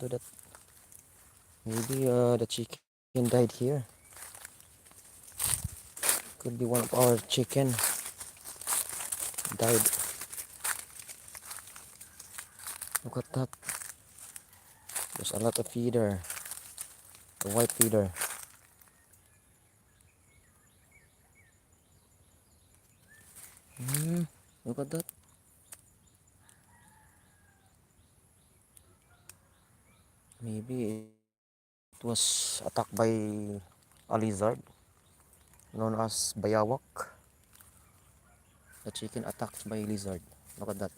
So that maybe the chicken died here. Could be one of our chicken died. Look at that. There's a lot of feeder. The white feeder. Look at that. Maybe it was attacked by a lizard known as bayawak. The chicken attacked by a lizard. Look at that.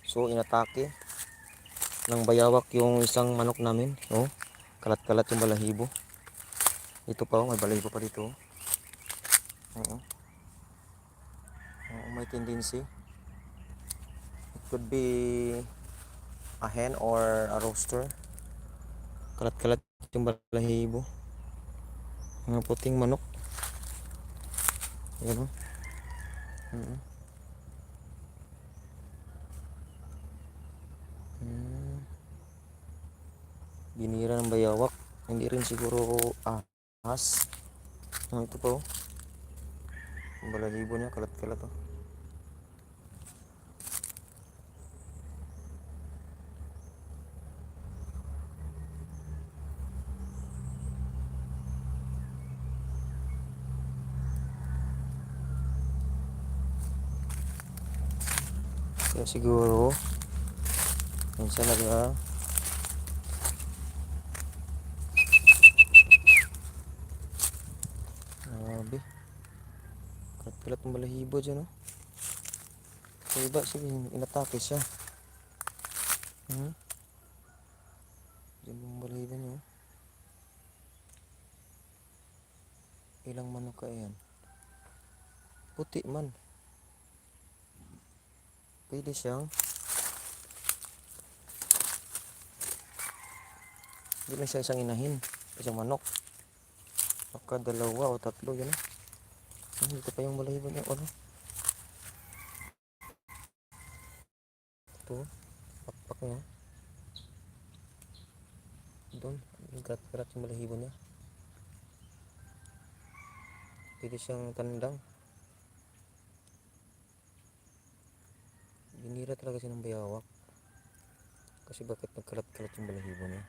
So inatake ng bayawak yung isang manok namin. Oh, kalat-kalat yung balahibo. Ito pa, may balahibo pa dito. Oo. Oo, may tendency. It could be a hen or a rooster. Kalat-kalat yung balahibo. Mga puting manok. Ayan o. Binira ng bayawak. Hindi rin siguro ahas. Ito pa oh. Yung balahibo niya, kalat-kalat oh. Kaya siguro minsan grabe, kalat-kalat ng balahibo dyan oh. Sa iba sige, inatake siya. Dyan yung balahibo niya oh. Ilang manok ka yan? Puti man. Pwede siyang hindi lang siya isang inahin, isang manok. Baka dalawa o tatlo yan. Dito pa yung balahibo niya. Ano? Ito. Pakpak niya. Doon. Karat-karat yung balahibo niya. Pwede siyang tandang. Binira talaga siya ng bayawak. Kasi bakit nagkalat-kalat yung balahibo niya?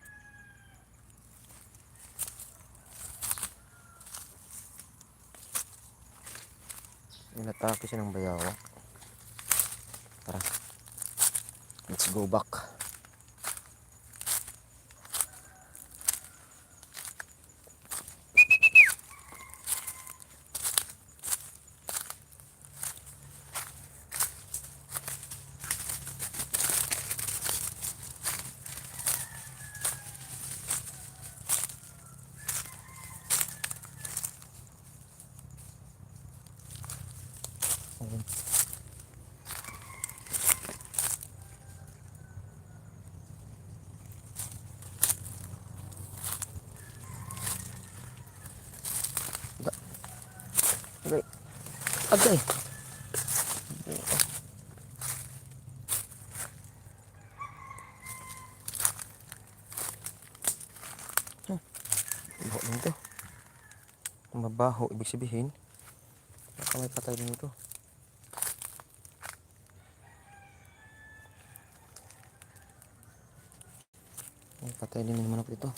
Inatake siya ng bayawak. Tara. Let's go back. Agay. Agay. Baho din ito. Mabaho, ibig sabihin baka may patay din ito. May patay din yung manok dito.